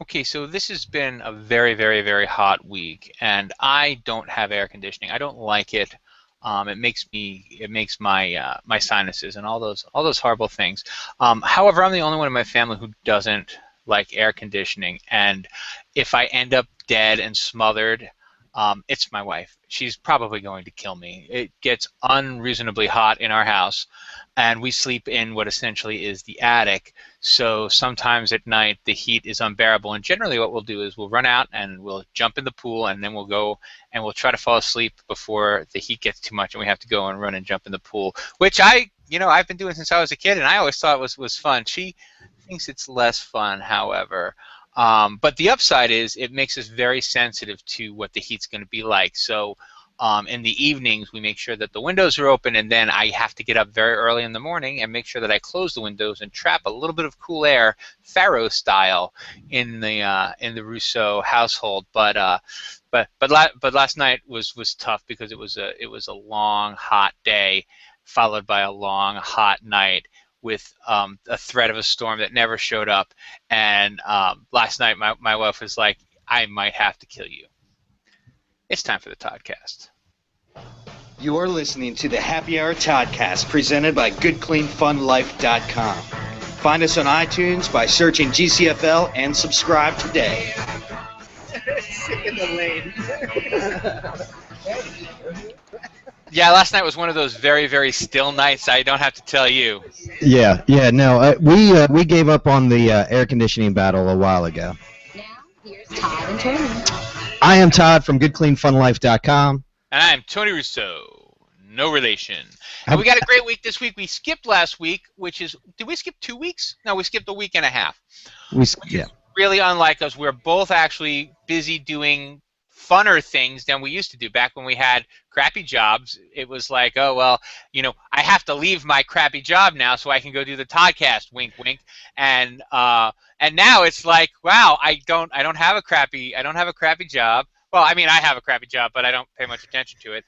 Okay, so this has been a very, very, very hot week, and I don't have air conditioning. I don't like it. It makes my my sinuses and all those horrible things. However, I'm the only one in my family who doesn't like air conditioning, and if I end up dead and smothered, it's my wife. She's probably going to kill me. It gets unreasonably hot in our house, and we sleep in what essentially is the attic. So sometimes at night the heat is unbearable, and generally what we'll do is we'll run out and we'll jump in the pool, and then we'll go and we'll try to fall asleep before the heat gets too much and we have to go and run and jump in the pool, which I've been doing since I was a kid, and I always thought was fun. She thinks it's less fun, however. But the upside is it makes us very sensitive to what the heat's going to be like. So in the evenings, we make sure that the windows are open, and then I have to get up very early in the morning and make sure that I close the windows and trap a little bit of cool air, Pharaoh style, in the Rousseau household. But last night was tough because it was a long hot day followed by a long hot night with a threat of a storm that never showed up. And last night my wife was like, I might have to kill you. It's time for the Toddcast. You're listening to the Happy Hour Todcast presented by GoodCleanFunLife.com. Find us on iTunes by searching GCFL and subscribe today. Sick in the lane. Yeah, last night was one of those very, very still nights. I don't have to tell you. Yeah, no, we gave up on the air conditioning battle a while ago. Now, here's Todd and Tony. I am Todd from GoodCleanFunLife.com. And I'm Tony Rousseau, no relation. And we got a great week this week. We skipped last week, did we skip 2 weeks? No, we skipped a week and a half. Yeah. Really unlike us. We're both actually busy doing funner things than we used to do. Back when we had crappy jobs, it was like, oh, well, I have to leave my crappy job now so I can go do the Toddcast, wink, wink. And now it's like, wow, I don't have a crappy job. Well, I mean, I have a crappy job, but I don't pay much attention to it.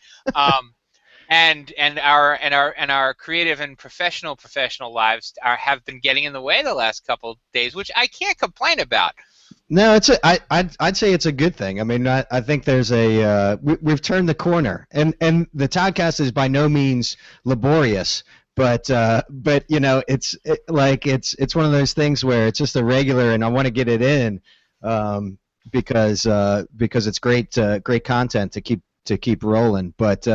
And our creative and professional lives have been getting in the way the last couple of days, which I can't complain about. No, I'd say it's a good thing. I mean, I think there's we've turned the corner, and the Toddcast is by no means laborious, but it's one of those things where it's just a regular, and I want to get it in, because it's great content to keep rolling. But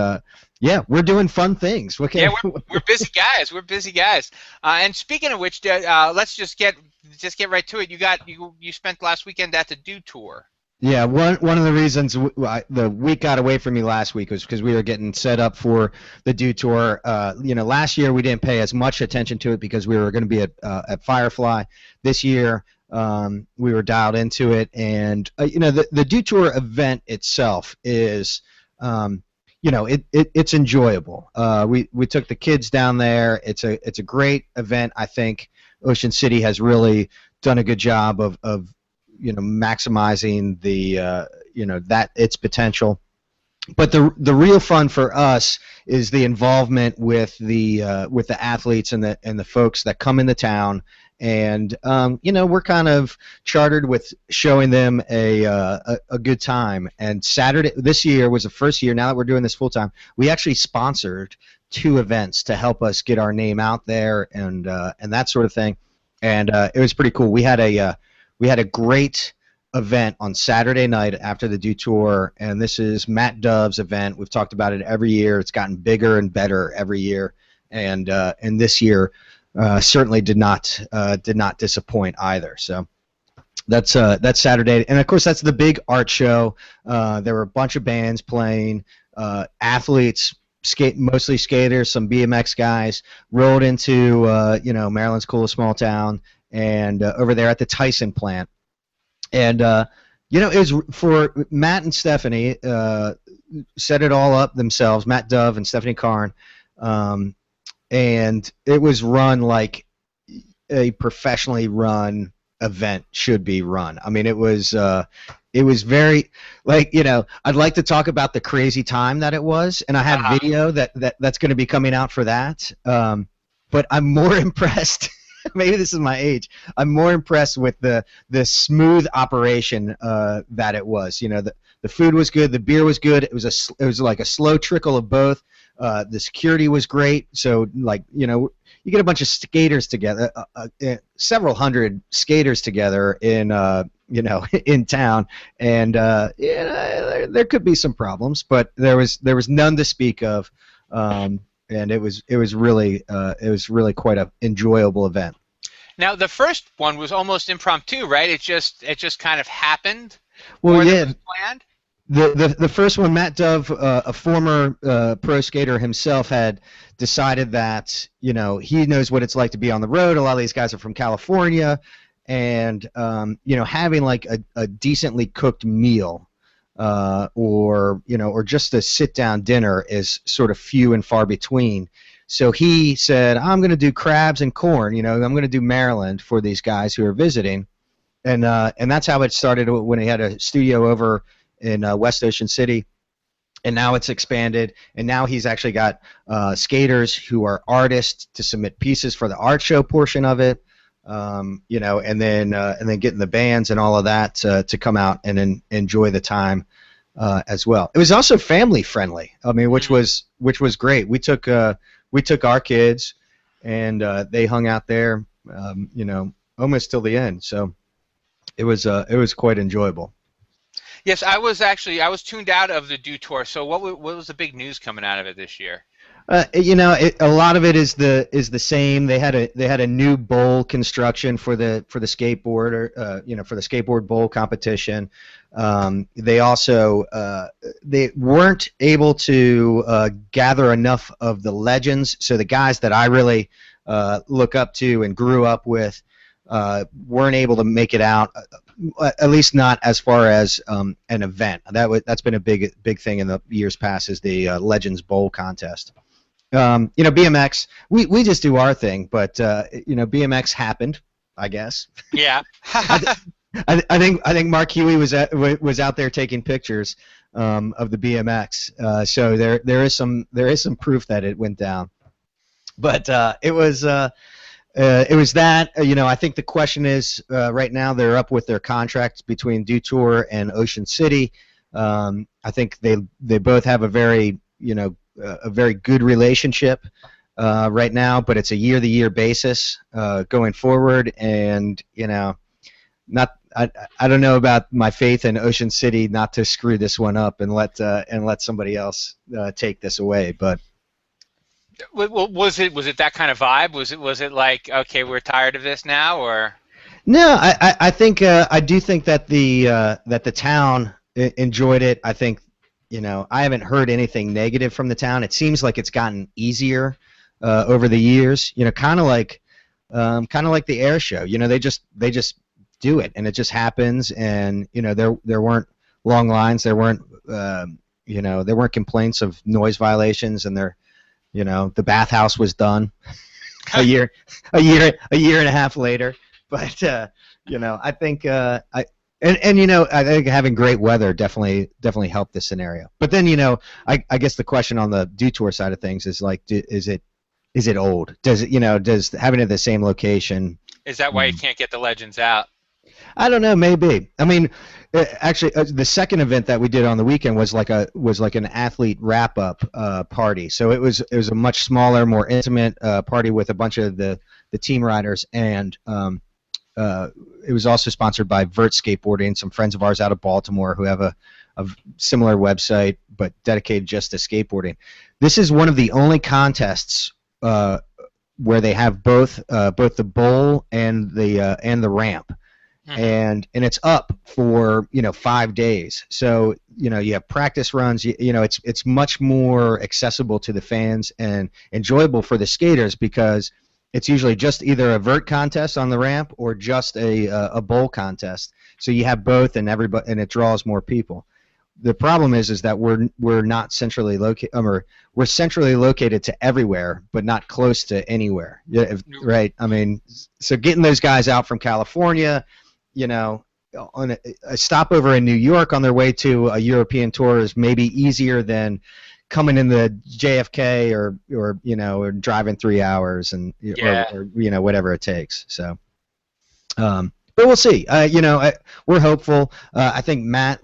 yeah, we're doing fun things. Okay. Yeah, we're busy guys. We're busy guys. And speaking of which, let's just get right to it. You spent last weekend at the Do Tour. Yeah, one of the reasons the week got away from me last week was because we were getting set up for the Do Tour. Last year we didn't pay as much attention to it because we were going to be at Firefly. This year we were dialed into it, and the Do Tour event itself is it's enjoyable. We took the kids down there. It's a great event. I think Ocean City has really done a good job of maximizing its potential. But the real fun for us is the involvement with the athletes and the folks that come into town. And we're kind of chartered with showing them a good time. And Saturday this year was the first year. Now that we're doing this full time, we actually sponsored 2 events to help us get our name out there and that sort of thing. And it was pretty cool. We had a great event on Saturday night after the Do Tour, and this is Matt Dove's event. We've talked about it every year. It's gotten bigger and better every year, and this year certainly did not disappoint either. So that's Saturday, and of course that's the big art show. There were a bunch of bands playing, athletes, mostly skaters, some BMX guys rolled into Maryland's coolest small town, and over there at the Tyson plant. And it was for Matt and Stephanie set it all up themselves, Matt Dove and Stephanie Karn, and it was run like a professionally run event should be run. I mean, it was very, I'd like to talk about the crazy time that it was, and I have video that's going to be coming out for that. But I'm more impressed. maybe this is my age. I'm more impressed with the smooth operation that it was. The food was good, the beer was good. It was like a slow trickle of both. The security was great. So you get a bunch of skaters together, several hundred skaters together in in town, and there could be some problems, but there was none to speak of. And it was really quite an enjoyable event. Now, the first one was almost impromptu, right? It just kind of happened. Well, yeah. Than was planned. The first one, Matt Dove, a former pro skater himself, had decided that he knows what it's like to be on the road. A lot of these guys are from California, and having like a decently cooked meal. Or just a sit-down dinner is sort of few and far between. So he said, I'm going to do crabs and corn. I'm going to do Maryland for these guys who are visiting, and that's how it started when he had a studio over in West Ocean City, and now it's expanded, and now he's actually got skaters who are artists to submit pieces for the art show portion of it. And then getting the bands and all of that to come out and enjoy the time as well. It was also family friendly. I mean, which was great. We took our kids, and they hung out there, almost till the end. So it was quite enjoyable. Yes, I was tuned out of the Do Tour. So what was the big news coming out of it this year? A lot of it is the same. They had a new bowl construction for the skateboard, or for the skateboard bowl competition. They also they weren't able to gather enough of the legends. So the guys that I really look up to and grew up with weren't able to make it out. At least not as far as an event. That's been a big thing in the years past, is the Legends Bowl contest. BMX, we just do our thing, but BMX happened, I guess. Yeah. I think Mark Huey was out there taking pictures of the BMX. So there is some proof that it went down. But it was that. I think the question is right now they're up with their contracts between Do Tour and Ocean City. I think they both have a very good relationship right now, but it's a year-to-year basis going forward, and I don't know about my faith in Ocean City not to screw this one up and let somebody else take this away, but. Was it that kind of vibe? Was it like, okay, we're tired of this now, or? No, I think I do think that the town enjoyed it. I think I haven't heard anything negative from the town. It seems like it's gotten easier over the years. Kind of like the air show. They just do it, and it just happens. And there weren't long lines. There weren't there weren't complaints of noise violations, and the bathhouse was done a year and a half later. But I think I think having great weather definitely helped the scenario. But then I guess the question on the Do Tour side of things is like, is it old? Does having it at the same location? Is that why you can't get the legends out? I don't know. Maybe. I mean, actually, the second event that we did on the weekend was like an athlete wrap-up party. So it was a much smaller, more intimate party with a bunch of the team riders, and it was also sponsored by Vert Skateboarding, some friends of ours out of Baltimore who have a similar website but dedicated just to skateboarding. This is one of the only contests where they have both the bowl and the ramp. And it's up for 5 days, so you have practice runs. It's much more accessible to the fans and enjoyable for the skaters, because it's usually just either a vert contest on the ramp or just a bowl contest. So you have both, and it draws more people. The problem is that we're not centrally located, or we're centrally located to everywhere, but not close to anywhere. Right? I mean, so getting those guys out from California, on a stopover in New York on their way to a European tour is maybe easier than coming in the JFK or or driving 3 hours or whatever it takes. So, but we'll see. We're hopeful. I think Matt,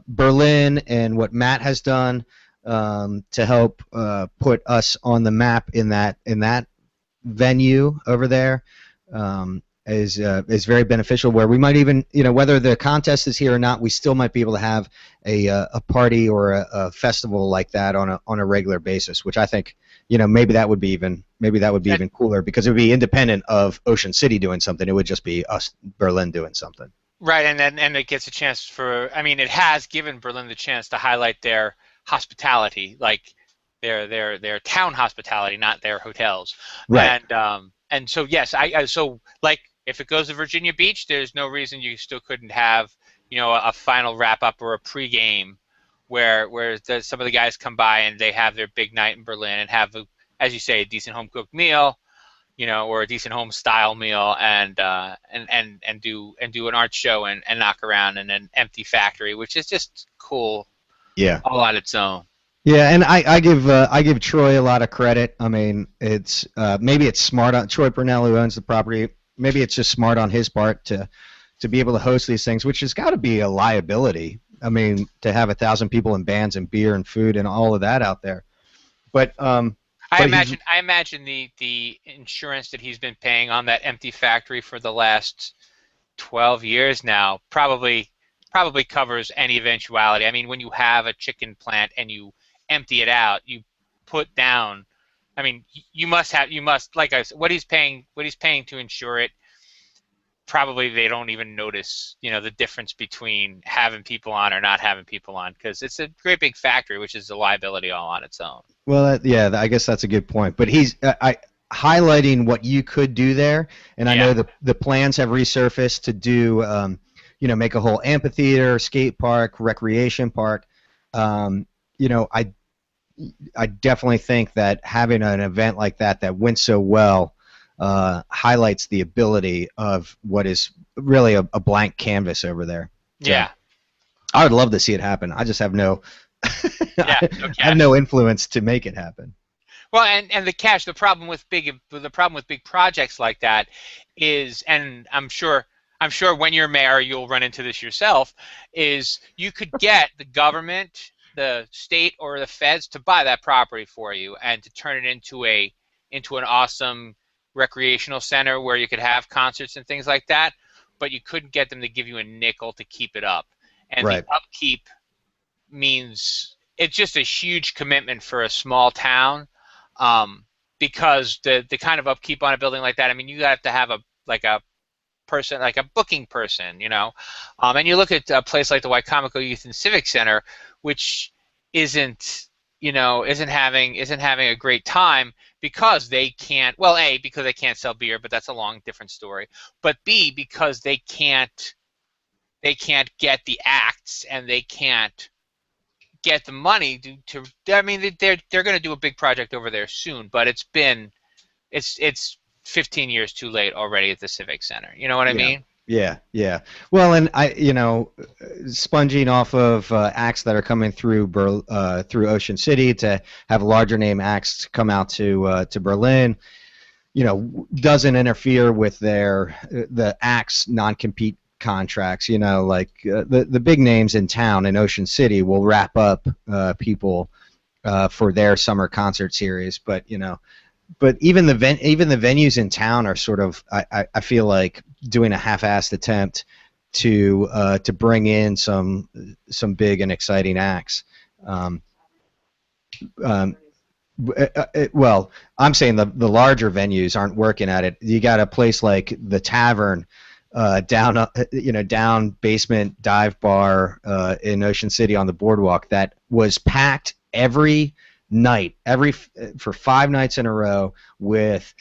Berlin and what Matt has done to help put us on the map in that venue over there is very beneficial. Where we might even, whether the contest is here or not, we still might be able to have a party or a festival like that on a regular basis. Which I think, maybe that would be even cooler, because it would be independent of Ocean City doing something. It would just be us, Berlin, doing something. Right, and it gets a chance for. I mean, it has given Berlin the chance to highlight their hospitality, like their town hospitality, not their hotels. Right. And so yes, I so like if it goes to Virginia Beach, there's no reason you still couldn't have a final wrap up or a pregame where some of the guys come by and they have their big night in Berlin and have, as you say, a decent home cooked meal, or a decent home style meal, and do an art show and knock around in an empty factory, which is just cool. Yeah. All on its own. Yeah, and I give Troy a lot of credit. I mean, it's maybe it's smart on Troy Purnell, who owns the property. Maybe it's just smart on his part to be able to host these things, which has got to be a liability. I mean, to have 1,000 people and bands and beer and food and all of that out there. But I imagine the insurance that he's been paying on that empty factory for the last 12 years now probably covers any eventuality. I mean, when you have a chicken plant and you empty it out, you put down. I mean, you must like I said, what he's paying to insure it. Probably they don't even notice, the difference between having people on or not having people on, because it's a great big factory, which is a liability all on its own. Well, I guess that's a good point. But he's highlighting what you could do there, and I know the plans have resurfaced to do, make a whole amphitheater, skate park, recreation park. I definitely think that having an event like that went so well highlights the ability of what is really a blank canvas over there. So, yeah. I would love to see it happen. I just have no I have no influence to make it happen. Well, and the cash. The problem with big projects like that is, and I'm sure when you're mayor you'll run into this yourself, is you could get the government, the state, or the feds to buy that property for you and to turn it into an awesome recreational center where you could have concerts and things like that, but you couldn't get them to give you a nickel to keep it up. And right. The upkeep means it's just a huge commitment for a small town, because the kind of upkeep on a building like that, I mean, you have to have a person, like a booking person, and you look at a place like the Wycomico Youth and Civic Center, which isn't having a great time because they can't, well, A, because they can't sell beer, but that's a long different story, but B, because they can't get the acts and they can't get the money to I mean, they're going to do a big project over there soon, but it's 15 years too late already at the Civic Center. You know what I mean? Yeah. Well, and sponging off of acts that are coming through Ocean City to have larger name acts come out to Berlin, doesn't interfere with the acts non-compete contracts. Like the big names in town in Ocean City will wrap up people for their summer concert series, but even the venues in town are sort of, I feel like, doing a half-assed attempt to bring in some big and exciting acts. Well, I'm saying the larger venues aren't working at it. You got a place like the Tavern, down basement dive bar in Ocean City on the boardwalk that was packed every night, for 5 nights in a row, with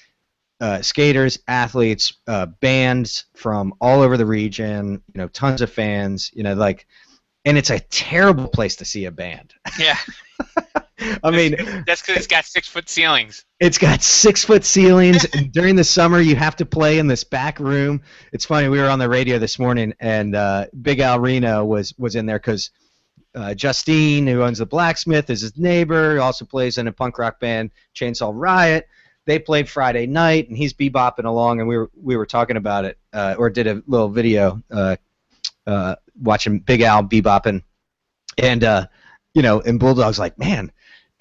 skaters, athletes, bands from all over the region, tons of fans, and it's a terrible place to see a band. Yeah. I mean, that's because it's got 6-foot ceilings. It's got 6-foot ceilings, and during the summer you have to play in this back room. It's funny, we were on the radio this morning, and Big Al Reno was in there because Justine, who owns the blacksmith, is his neighbor. Also plays in a punk rock band, Chainsaw Riot. They played Friday night, and he's bebopping along, and we were talking about it, or did a little video watching Big Al bebopping, and and Bulldog's like, man,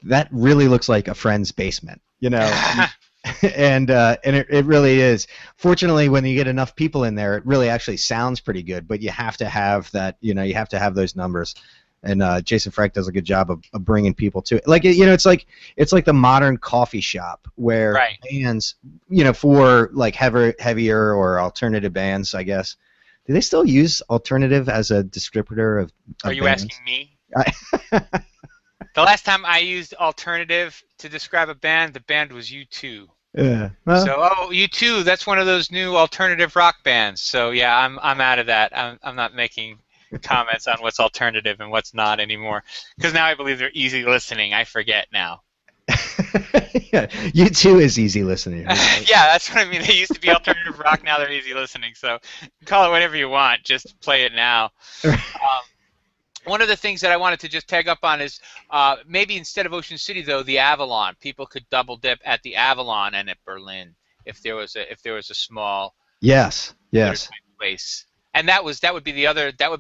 that really looks like a friend's basement, and it really is. Fortunately, when you get enough people in there, it really actually sounds pretty good. But you have to have that, you have to have those numbers. And Jason Frank does a good job of bringing people to it. Like it's like the modern coffee shop where bands, for like heavier or alternative bands, I guess. Do they still use alternative as a descriptor of Are you bands? asking me? The last time I used alternative to describe a band, the band was U2. Yeah. Well, So, U2, that's one of those new alternative rock bands. So yeah, I'm out of that. I'm not making comments on what's alternative and what's not anymore, because now I believe they're easy listening. I forget now. yeah, U2 is easy listening. Yeah, that's what I mean. They used to be alternative rock, now they're easy listening. So call it whatever you want, just play it now. One of the things that I wanted to just tag up on is maybe instead of Ocean City, though, the Avalon. People could double dip at the Avalon and at Berlin if there was a small yes place. And that would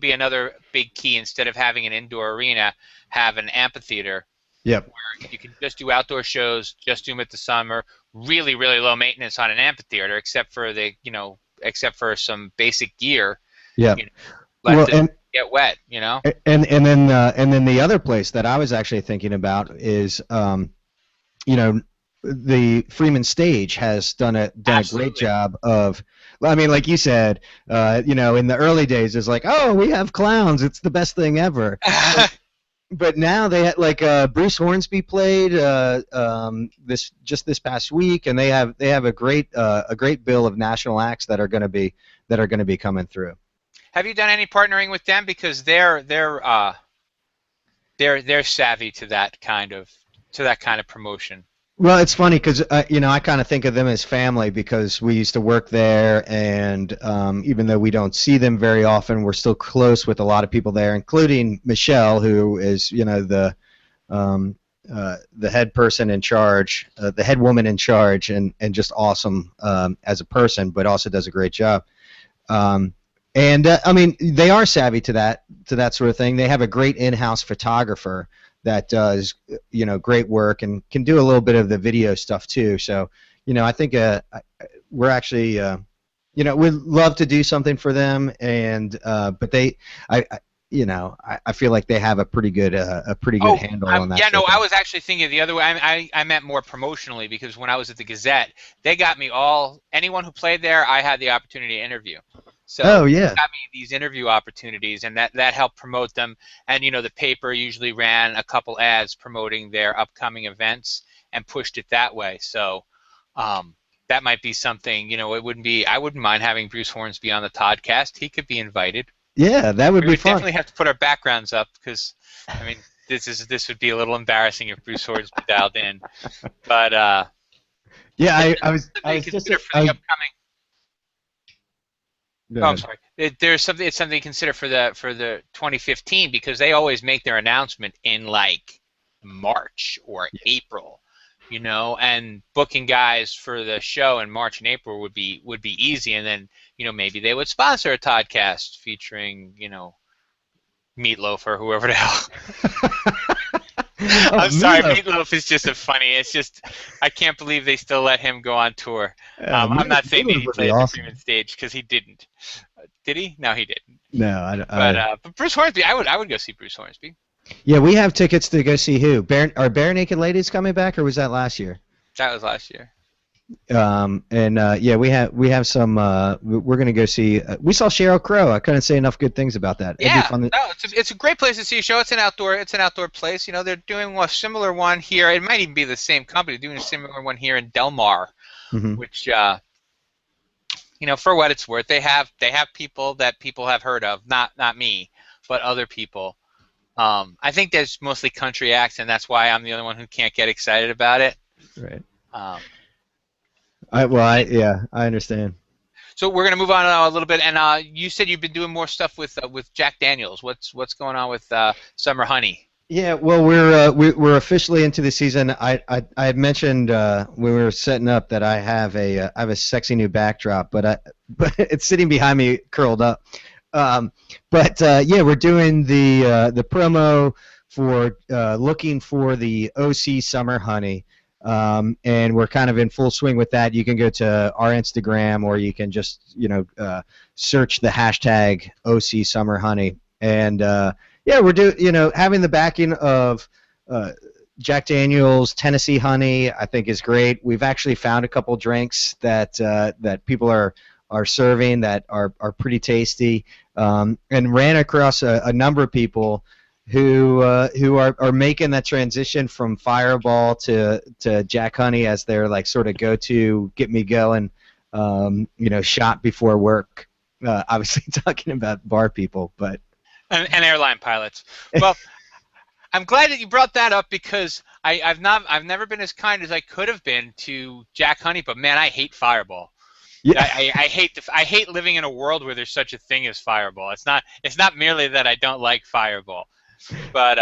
be another big key. Instead of having an indoor arena, have an amphitheater. Yep. Where you can just do outdoor shows, just do them at the summer. Really, really low maintenance on an amphitheater, except for some basic gear. Yeah. Let it get wet. And then the other place that I was actually thinking about is the Freeman Stage has done a great job of. I mean, like you said, in the early days, it's like, oh, we have clowns, it's the best thing ever. But now they had, like Bruce Hornsby played this past week, and they have a great bill of national acts that are going to be coming through. Have you done any partnering with them, because they're savvy to that kind of promotion? Well, it's funny because I kind of think of them as family because we used to work there, and even though we don't see them very often, we're still close with a lot of people there, including Michelle, who is the head person in charge, the head woman in charge, and just awesome as a person, but also does a great job. I mean, they are savvy to that sort of thing. They have a great in-house photographer that does great work and can do a little bit of the video stuff too. So I think we're actually we'd love to do something for them, and but I feel like they have a pretty good handle on that. Yeah, no, I was actually thinking the other way. I meant more promotionally, because when I was at the Gazette, they got me anyone who played there, I had the opportunity to interview. So they got me these interview opportunities, and that helped promote them. And the paper usually ran a couple ads promoting their upcoming events and pushed it that way. So that might be something. I wouldn't mind having Bruce Hornsby on the Todcast. He could be invited. Yeah, that would be fun. We definitely have to put our backgrounds up, because I mean this would be a little embarrassing if Bruce Hornsby dialed in. But yeah, I was just for the upcoming. No, I'm sorry. It's something to consider for the 2015, because they always make their announcement in like March or April, and booking guys for the show in March and April would be easy, and then maybe they would sponsor a Todcast featuring Meatloaf or whoever the hell. I'm sorry, Meatloaf is just it's just, I can't believe they still let him go on tour. I'm not saying that he played the Freeman Stage, because he didn't. Did he? No, he didn't. No, but Bruce Hornsby, I would go see Bruce Hornsby. Yeah, we have tickets to go see who? Are Bare Naked Ladies coming back, or was that last year? That was last year. Yeah, we have some. We're gonna go see. We saw Sheryl Crow. I couldn't say enough good things about that. Yeah, it's a great place to see a show. It's an outdoor place. They're doing a similar one here. It might even be the same company doing a similar one here in Delmarva, which for what it's worth, they have people that people have heard of. Not me, but other people. I think there's mostly country acts, and that's why I'm the only one who can't get excited about it. Right. I understand. So we're gonna move on a little bit, and you said you've been doing more stuff with Jack Daniels. What's going on with Summer Honey? Yeah, well, we're officially into the season. I had mentioned when we were setting up that I have a sexy new backdrop, but it's sitting behind me curled up. Yeah, we're doing the promo for looking for the OC Summer Honey, and we're kind of in full swing with that. You can go to our Instagram, or you can just search the hashtag OC Summer Honey, and yeah, having the backing of Jack Daniel's Tennessee Honey, I think is great. We've actually found a couple drinks that people are serving that are pretty tasty, and ran across a number of people who are making that transition from Fireball to Jack Honey as their like sort of go-to, get me going, shot before work. Obviously talking about bar people, but. And airline pilots. Well, I'm glad that you brought that up because I've never been as kind as I could have been to Jack Honey, but man, I hate Fireball. Yeah. I hate living in a world where there's such a thing as Fireball. It's not merely that I don't like Fireball, but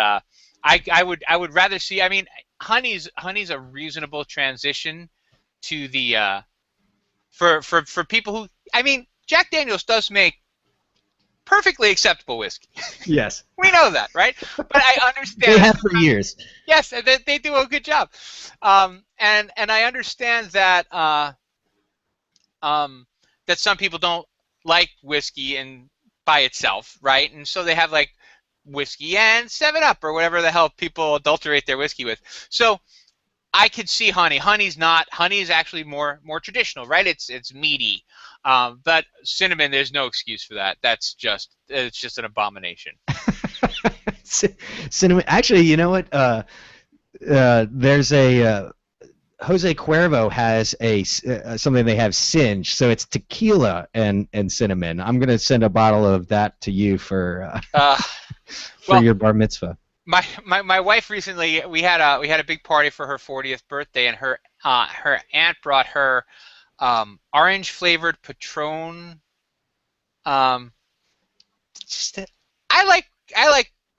I would rather see. I mean, Honey's a reasonable transition to the for people who. I mean, Jack Daniel's does make perfectly acceptable whiskey. Yes. We know that, right? But I understand. They have for years. Yes, they do a good job. And I understand that that some people don't like whiskey by itself, right? And so they have like whiskey and 7-Up or whatever the hell people adulterate their whiskey with. So I could see honey. Honey is actually more traditional, right? It's meaty. But cinnamon, there's no excuse for that. It's just an abomination. Cinnamon. Actually, you know what? There's a Jose Cuervo has something they have Singe, so it's tequila and cinnamon. I'm gonna send a bottle of that to you for your bar mitzvah. My wife recently we had a big party for her 40th birthday, and her aunt brought her orange flavored Patron. I like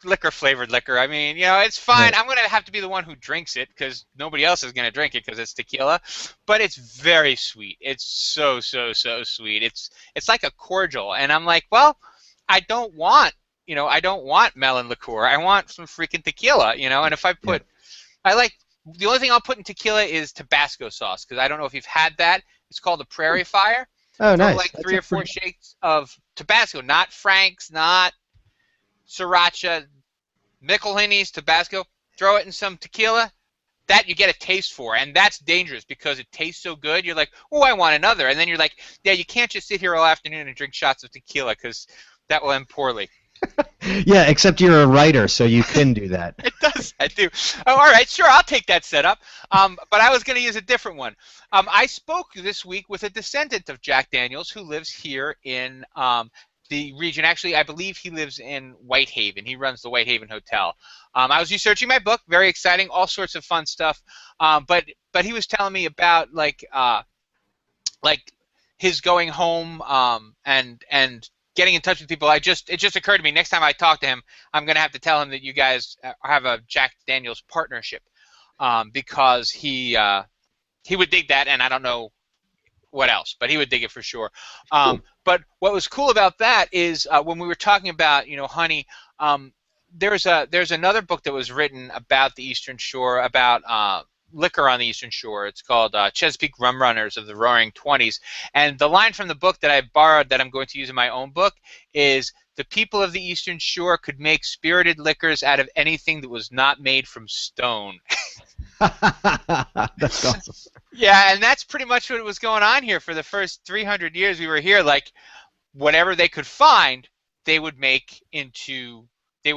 liquor flavored liquor. I mean, it's fine. Right. I'm gonna have to be the one who drinks it because nobody else is gonna drink it because it's tequila. But it's very sweet. It's so sweet. It's like a cordial, and I'm like, well, I don't want melon liqueur. I want some freaking tequila, And if I put, the only thing I'll put in tequila is Tabasco sauce because I don't know if you've had that. It's called the Prairie Fire. Oh, nice. Like 3 or 4 shakes of Tabasco, not Frank's, not Sriracha, McElhinney's, Tabasco. Throw it in some tequila. That you get a taste for, and that's dangerous because it tastes so good. You're like, oh, I want another, and then you're like, yeah, you can't just sit here all afternoon and drink shots of tequila because that will end poorly. Yeah, except you're a writer, so you can do that. It does. I do. Oh, all right, sure, I'll take that setup. But I was going to use a different one. I spoke this week with a descendant of Jack Daniels who lives here in the region. Actually, I believe he lives in Whitehaven. He runs the Whitehaven Hotel. I was researching my book. Very exciting. All sorts of fun stuff. But he was telling me about like his going home and getting in touch with people. It just occurred to me next time I talk to him, I'm going to have to tell him that you guys have a Jack Daniels partnership because he would dig that, and I don't know what else, but he would dig it for sure. Cool. But what was cool about that is when we were talking about honey, there's another book that was written about the Eastern Shore, about liquor on the Eastern Shore. It's called Chesapeake Rum Runners of the Roaring Twenties. And the line from the book that I borrowed that I'm going to use in my own book is, the people of the Eastern Shore could make spirited liquors out of anything that was not made from stone. That's awesome. Yeah, and that's pretty much what was going on here for the first 300 years we were here. Like, whatever they could find, they would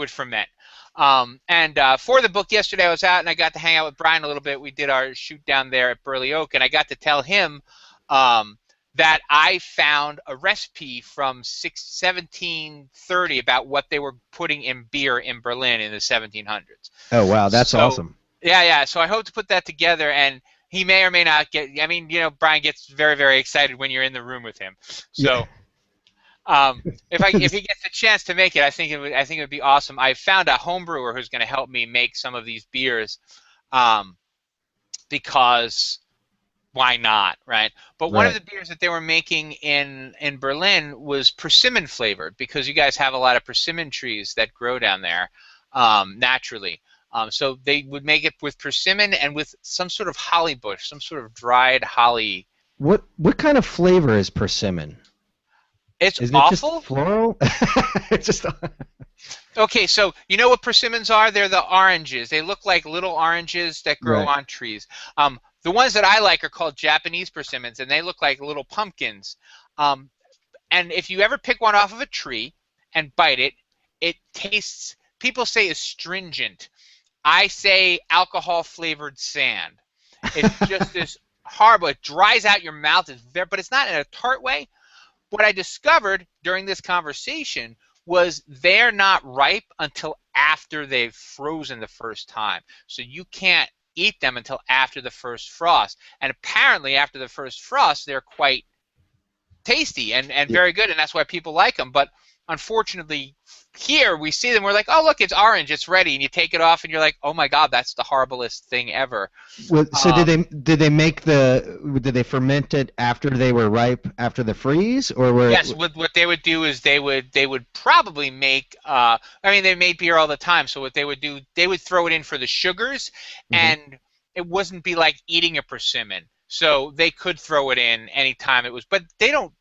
ferment. And for the book yesterday, I was out and I got to hang out with Brian a little bit. We did our shoot down there at Burley Oak, and I got to tell him that I found a recipe from 1730 about what they were putting in beer in Berlin in the 1700s. Oh, wow, that's awesome. Yeah. So I hope to put that together and he may or may not get. I mean, Brian gets very, very excited when you're in the room with him. So, if he gets a chance to make it, I think it would be awesome. I found a home brewer who's going to help me make some of these beers, because why not, right? But one of the beers that they were making in Berlin was persimmon flavored, because you guys have a lot of persimmon trees that grow down there naturally. So they would make it with persimmon and with some sort of holly bush, some sort of dried holly. What kind of flavor is persimmon? It's Isn't awful. It just floral? It's just. Okay, so you know what persimmons are? They're the oranges. They look like little oranges that grow on trees. The ones that I like are called Japanese persimmons, and they look like little pumpkins. And if you ever pick one off of a tree and bite it, it tastes, people say, astringent. I say alcohol-flavored sand. It's just this horrible. It dries out your mouth, but it's not in a tart way. What I discovered during this conversation was they're not ripe until after they've frozen the first time. So you can't eat them until after the first frost. And apparently after the first frost, they're quite tasty and very good, and that's why people like them. But unfortunately, here we see them, we're like, oh, look, it's orange, it's ready, and you take it off and you're like, oh my God, that's the horriblest thing ever. Well, so did they ferment it after they were ripe, after the freeze, or were? Yes, what they would do is they would probably make, I mean, they made beer all the time, so what they would do, they would throw it in for the sugars, and it wouldn't be like eating a persimmon. So they could throw it in anytime it was, but they don't.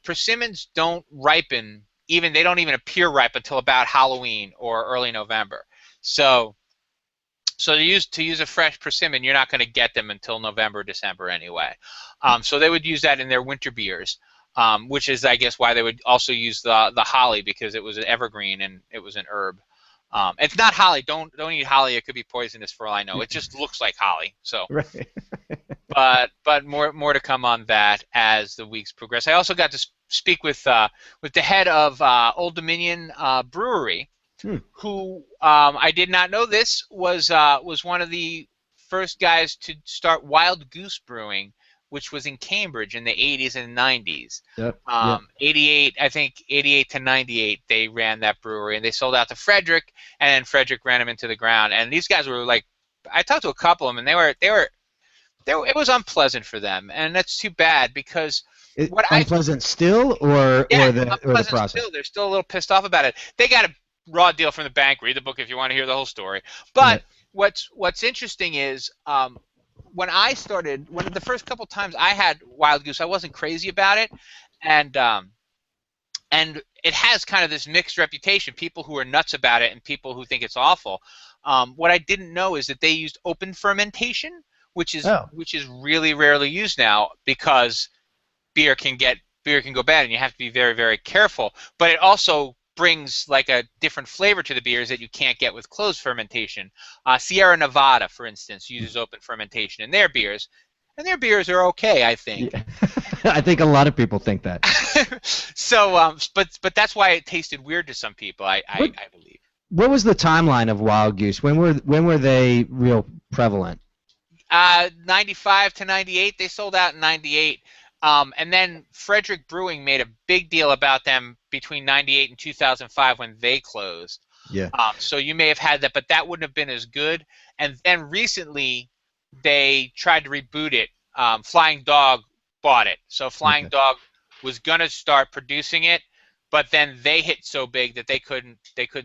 Persimmons don't ripen. They don't even appear ripe until about Halloween or early November. So to use a fresh persimmon, you're not going to get them until November, December anyway. So they would use that in their winter beers, which is, I guess, why they would also use the holly, because it was an evergreen and it was an herb. It's not holly. Don't eat holly. It could be poisonous for all I know. It just looks like holly. So, but more to come on that as the weeks progress. I also got to speak with the head of Old Dominion Brewery, who I did not know this was one of the first guys to start Wild Goose Brewing, which was in Cambridge in the 80s and 90s. 88, I think 88 to 98, they ran that brewery, and they sold out to Frederick, and then Frederick ran them into the ground. And these guys were like, I talked to a couple of them, and it was unpleasant for them, and that's too bad, because unpleasant still, or the process. Still, they're still a little pissed off about it. They got a raw deal from the bank. Read the book if you want to hear the whole story. But what's interesting is, when I started, the first couple times I had Wild Goose, I wasn't crazy about it, and it has kind of this mixed reputation. People who are nuts about it and people who think it's awful. What I didn't know is that they used open fermentation, which is really rarely used now, because beer can go bad, and you have to be very, very careful. But it also brings like a different flavor to the beers that you can't get with closed fermentation. Sierra Nevada, for instance, uses open fermentation in their beers, and their beers are okay, I think. Yeah. I think a lot of people think that. So, but that's why it tasted weird to some people, I believe. What was the timeline of Wild Goose? When were they real prevalent? 95 to 98. They sold out in 98. And then Frederick Brewing made a big deal about them between 98 and 2005 when they closed. Yeah. So you may have had that, but that wouldn't have been as good. And then recently they tried to reboot it. Flying Dog bought it. So Flying Dog was going to start producing it, but then they hit so big that they couldn't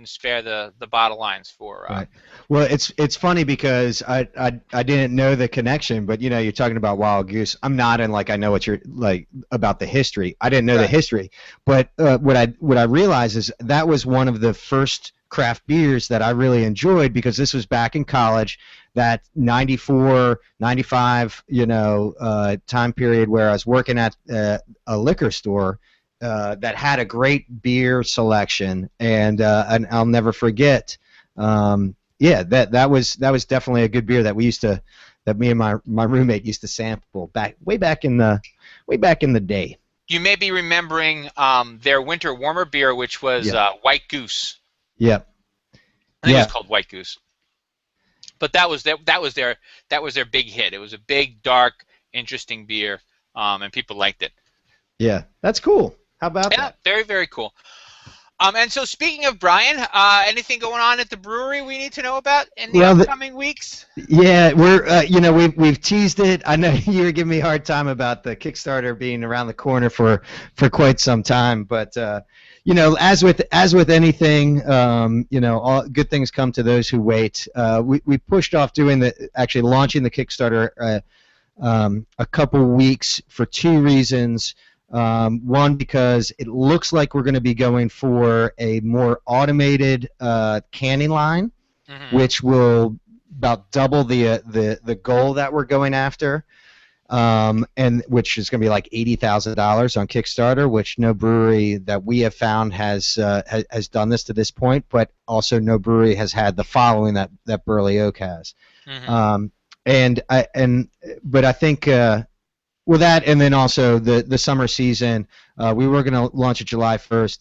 spare the bottle lines for. Right. Well, it's funny because I didn't know the connection, but you're talking about Wild Goose. I'm nodding like I know what you're like about the history. I didn't know the history, but what I realized is that was one of the first craft beers that I really enjoyed, because this was back in college, that 94, 95, time period where I was working at a liquor store. That had a great beer selection, and I'll never forget. That was definitely a good beer that me and my roommate used to sample way back in the day. You may be remembering their winter warmer beer, which was White Goose. Yep. I think it was called White Goose. But that was their big hit. It was a big, dark, interesting beer, and people liked it. Yeah, that's cool. How about Yeah, that? very, very cool. And so speaking of Brian, anything going on at the brewery we need to know about in the Well, upcoming weeks? yeah, we're we've teased it. I know you were giving me a hard time about the Kickstarter being around the corner for quite some time, but as with anything, all good things come to those who wait. We pushed off actually launching the Kickstarter a couple weeks for two reasons. One, because it looks like we're going to be going for a more automated canning line, which will about double the goal that we're going after, and which is going to be like $80,000 on Kickstarter, which no brewery that we have found has done this to this point, but also no brewery has had the following that Burley Oak has. But I think with that, and then also the summer season, we were going to launch it July 1st,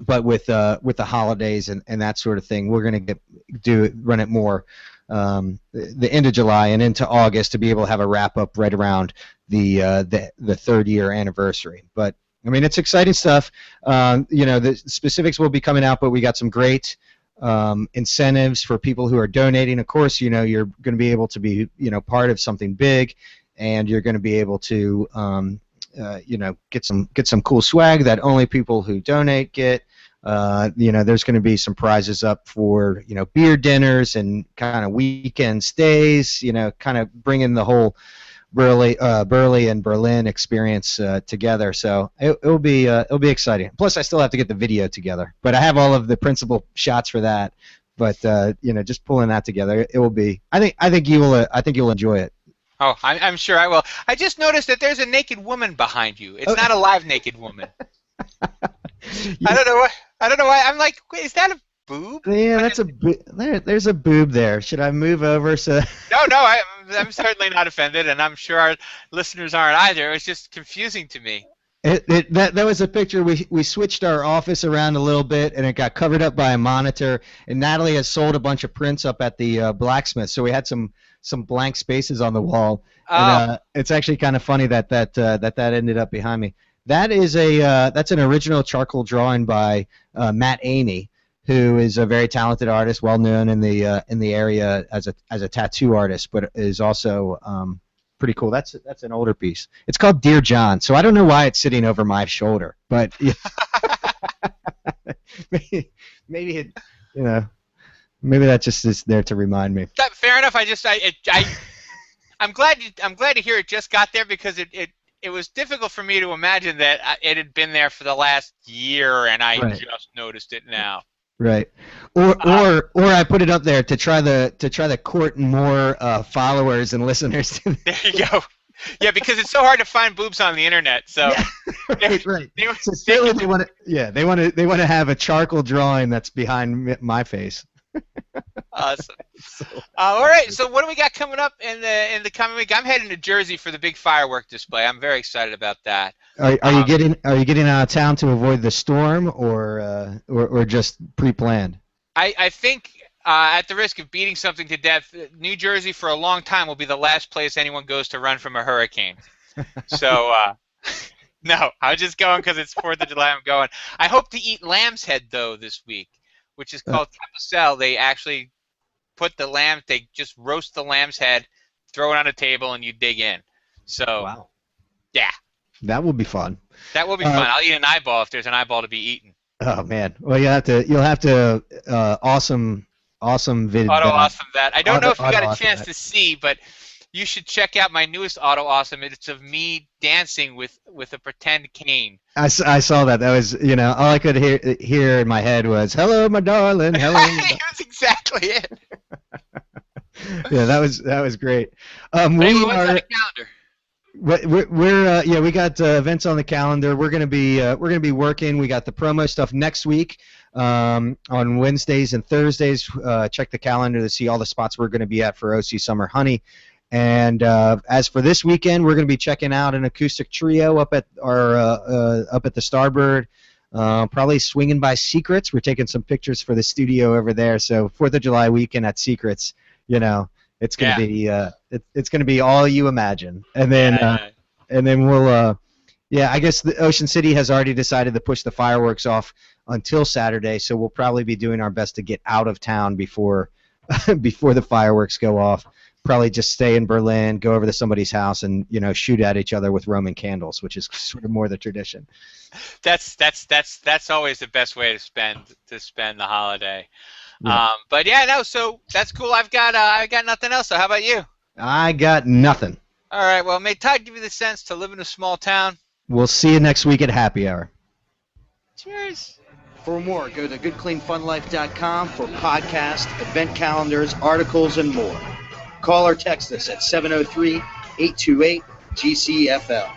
but with the holidays and that sort of thing, we're going to run it more the end of July and into August to be able to have a wrap up right around the third year anniversary. But I mean, it's exciting stuff. The specifics will be coming out, but we got some great incentives for people who are donating. Of course, you're going to be able to be part of something big, and you're going to be able to get some cool swag that only people who donate get. There's going to be some prizes up for beer dinners and kind of weekend stays. Kind of bringing the whole Burley and Berlin experience together. So it'll be exciting. Plus, I still have to get the video together, but I have all of the principal shots for that. But just pulling that together, it will be. I think you'll enjoy it. Oh, I'm sure I will. I just noticed that there's a naked woman behind you. It's not a live naked woman. I don't know why. I'm like, wait, is that a boob? Yeah, that's there's a boob there. Should I move over so? No, I'm certainly not offended, and I'm sure our listeners aren't either. It was just confusing to me. That was a picture. We switched our office around a little bit, and it got covered up by a monitor. And Natalie has sold a bunch of prints up at the blacksmith, so we had some blank spaces on the wall. Oh. And, it's actually kind of funny that ended up behind me. That's an original charcoal drawing by Matt Amey, who is a very talented artist, well known in the area as a tattoo artist, but is also pretty cool. That's an older piece. It's called Dear John. So I don't know why it's sitting over my shoulder, but yeah. maybe that just is there to remind me. Fair enough. I'm glad to hear it just got there, because it was difficult for me to imagine that it had been there for the last year, and I just noticed it now. Right, or I put it up there to try the court more followers and listeners. There you go. Yeah, because it's so hard to find boobs on the internet. So right. They want to have a charcoal drawing that's behind my face. Awesome. All right. So what do we got coming up in the coming week? I'm heading to Jersey for the big firework display. I'm very excited about that. Are you getting out of town to avoid the storm, or just pre-planned? I think at the risk of beating something to death, New Jersey for a long time will be the last place anyone goes to run from a hurricane. So no, I'm just going because it's 4th of July. I'm going. I hope to eat lamb's head though this week, which is called capucel. They actually put the lamb. They just roast the lamb's head, throw it on a table, and you dig in. So wow. Yeah. That will be fun. That will be fun. I'll eat an eyeball if there's an eyeball to be eaten. Oh man. Well, you'll have to awesome vid. Awesome that. I don't know if you got a chance to see, but you should check out my newest Auto Awesome. It's of me dancing with a pretend cane. I saw that. That was, all I could hear in my head was, "Hello, my darling." Hello. That's exactly it. Yeah, that was great. Anyway, what's on the calendar? We got events on the calendar. We're gonna be working. We got the promo stuff next week on Wednesdays and Thursdays. Check the calendar to see all the spots we're gonna be at for OC Summer Honey. And as for this weekend, we're gonna be checking out an acoustic trio up at the Starbird. Probably swinging by Secrets. We're taking some pictures for the studio over there. So 4th of July weekend at Secrets. You know, it's gonna Yeah. be it's gonna be all you imagine, and then Yeah. and then we'll yeah, I guess the Ocean City has already decided to push the fireworks off until Saturday, so we'll probably be doing our best to get out of town before before the fireworks go off. Probably just stay in Berlin, go over to somebody's house, and shoot at each other with Roman candles, which is sort of more the tradition. That's always the best way to spend the holiday. Yeah. But yeah, no, so that's cool. I got nothing else. So how about you? I got nothing. All right. Well, may Todd give you the sense to live in a small town? We'll see you next week at Happy Hour. Cheers. For more, go to goodcleanfunlife.com for podcasts, event calendars, articles, and more. Call or text us at 703-828-GCFL.